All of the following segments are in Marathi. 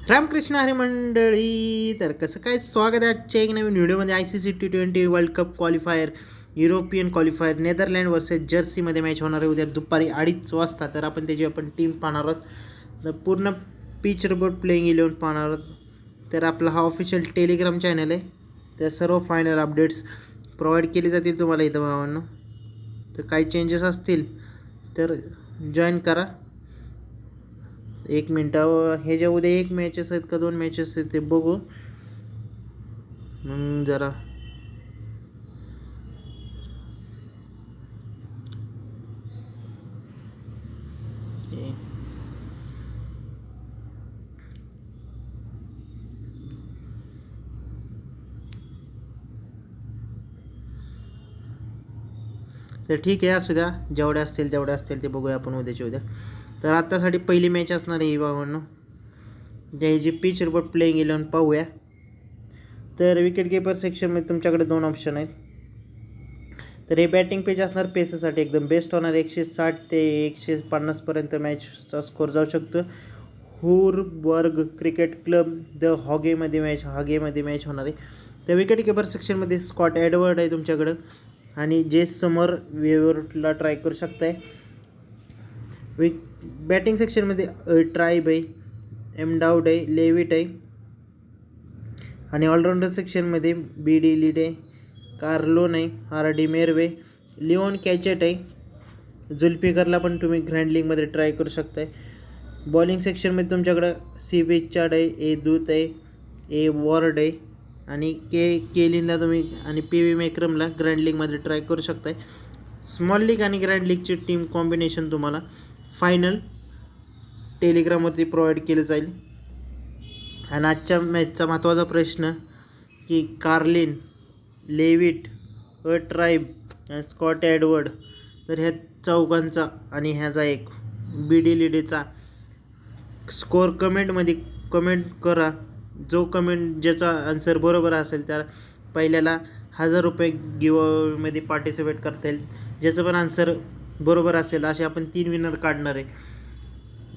रामकृष्ण हरी मंडळी. तर कसं काय स्वागत आहे आजच्या एक नवीन व्हिडिओमध्ये. ICC T20 world cup qualifier, European qualifier, Netherland versus जर्सीमध्ये मॅच होणार आहे उद्या दुपारी 2:30 वाजता. तर आपण त्याची टीम पाहणार आहोत. तर पूर्ण पिच रिपोर्ट, प्लेइंग 11 पाहणार आहोत. तर आपला हा ऑफिशियल टेलिग्राम चॅनल आहे. तर सर्व फायनल अपडेट्स प्रोव्हाइड केली जातील तुम्हाला इथं भावांनो. तर काही चेंजेस असतील तर जॉईन करा. 1 मिनटं. हे जे उद्या 1 मॅचेस आहेत का 2 मॅचेस आहेत ते बघू. मग जरा तर ठीक आहे, असू द्या. जेवढे असतील ते बघूया आपण उद्याच्या उद्या. तर आत्तासाठी पहिली मॅच असणार आहे ही भावांनो. जी पिच रिपोर्ट, प्लेइंग 11 पाहूया. तर विकेट कीपर सेक्शनमध्ये तुमच्याकडे 2 ऑप्शन आहेत. तर हे बॅटिंग पेज असणार पेससाठी एकदम बेस्ट होणार. 160 ते 150 पर्यंत मॅचचा स्कोर जाऊ शकतो. हुरबर्ग क्रिकेट क्लब द हागेमध्ये मॅच होणार आहे. तर विकेट कीपर सेक्शनमध्ये स्कॉट एडवर्ड आहे तुमच्याकडं, आणि जे समर वेवरला ट्राय करू शकताय. बॅटिंग सेक्शनमध्ये ट्राईब आहे, एमडाउड आहे, लेविट आहे, आणि ऑलराऊंडर सेक्शनमध्ये BD लीड आहे, कार्लोन आहे, RD मेरवे, लिओन कॅचेट आहे. जुल्फिकरला पण तुम्ही ग्रँड लीगमध्ये ट्राय करू शकताय. बॉलिंग सेक्शनमध्ये तुमच्याकडं CB चाड आहे, ए दूत आहे, ए वॉर्ड आहे, आणि केलिनला तुम्ही आणि PV मेक्रमला ग्रँड लीगमध्ये ट्राय करू शकताय. स्मॉल लीग आणि ग्रँड लीगची टीम कॉम्बिनेशन तुम्हाला फायनल टेलिग्रामवरती प्रोव्हाइड केलं जाईल. आणि आजच्या मॅचचा महत्त्वाचा प्रश्न की कार्लिन, लेविट, ट्राईब आणि स्कॉट एडवर्ड, तर ह्या चौघांचा आणि ह्याचा एक BD लीडेचा स्कोर कमेंट करा. जो ज्याचा आन्सर बरोबर असेल त्या पहिल्याला 1000 रुपये गिव्हअवेमध्ये पार्टिसिपेट करता येईल. ज्याचं पण आन्सर बरोबर असेल असे आपण 3 विनर काढणार आहे.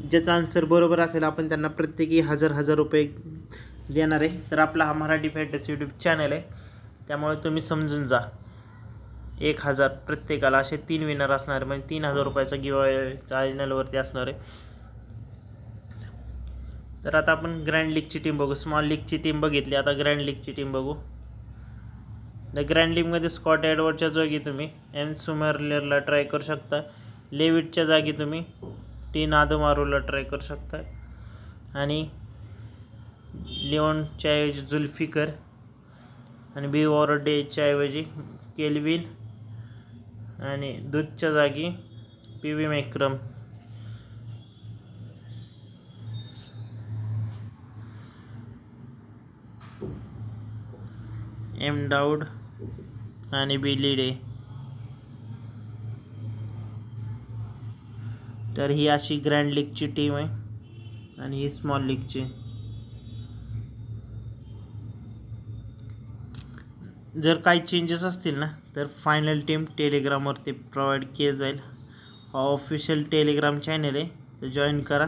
ज्याचा आन्सर बरोबर असेल आपण त्यांना प्रत्येकी 1000 रुपये देणार आहे. तर आपला हा मराठी फॅन्टसी यूट्यूब चॅनल आहे, त्यामुळे तुम्ही समजून जा. 1000 प्रत्येकाला असे 3 विनर असणार, म्हणजे 3000 रुपयाचा गिव्हअवे चॅनलवरती असणार आहे. तर आता आपण ग्रँड लीगची टीम बघू. स्मॉल लीगची टीम बघितली, आता ग्रँड लीगची टीम बघू. द ग्रँड लीगमध्ये स्कॉट एडवर्डच्या जागी तुम्ही एन सुमेरलरला ट्राय करू शकता. लेविटच्या जागी तुम्ही टीन आदमारूला ट्राय करू शकता, आणि लिओनच्या ऐवजी जुल्फिकर, आणि बी वॉर्डेच्या ऐवजी केल्विन, आणि दूधच्या जागी PV मेक्रम. एमडाउड आणि BD लीड. तर ही अशी ग्रँड लीगची टीम आहे, आणि ही स्मॉल लीगची. जर काही चेंजेस असतील ना तर फायनल टीम टेलिग्रामवरती प्रोव्हाइड केली जाईल. हा ऑफिशियल टेलिग्राम चॅनल आहे, तर जॉईन करा.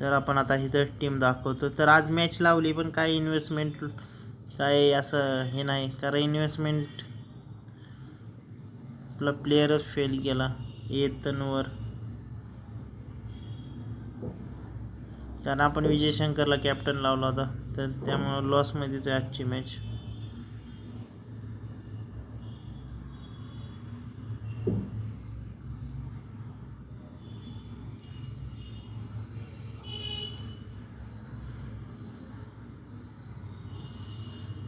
तर आपण आता इथं टीम दाखवतो. तर आज मॅच लावली, पण काही इन्व्हेस्टमेंट काय असं हे नाही, कारण इन्व्हेस्टमेंट आपला प्लेयरच फेल केला येतनवर. कारण आपण विजय शंकरला कॅप्टन लावला होता, तर त्यामुळे लॉसमध्येच आहे आजची मॅच.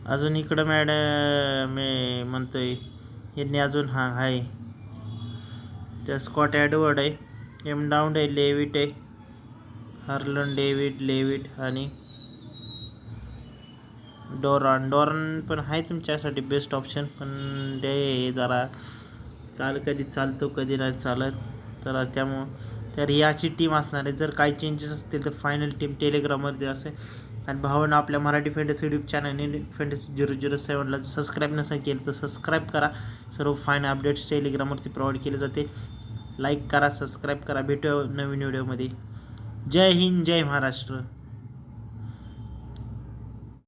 अजून इकडं मी म्हणतोय यांनी अजून आहे. त्या स्कॉट एडवर्ड आहे, एमडाउड आहे, लेविट आहे, हार्लन लेविट, आणि डॉरन पण आहे तुमच्यासाठी बेस्ट ऑप्शन. पण ते जरा कधी चालतो कधी नाही चालत, तर त्यामुळं तर याची टीम असणार आहे. जर काही चेंजेस असतील तर फायनल टीम टेलिग्राममध्ये असेल. आणि भावांनो, आपल्या Marathi fantasy YouTube channel fantasy 007ला सबस्क्राईब नसेल केलं तर सबस्क्राईब करा. सर्व फायनल अपडेट्स टेलिग्रामवरती प्रोव्हाइड केले जाते. लाईक करा, सबस्क्राईब करा. भेटूया नवीन व्हिडिओमध्ये. जय हिंद, जय महाराष्ट्र.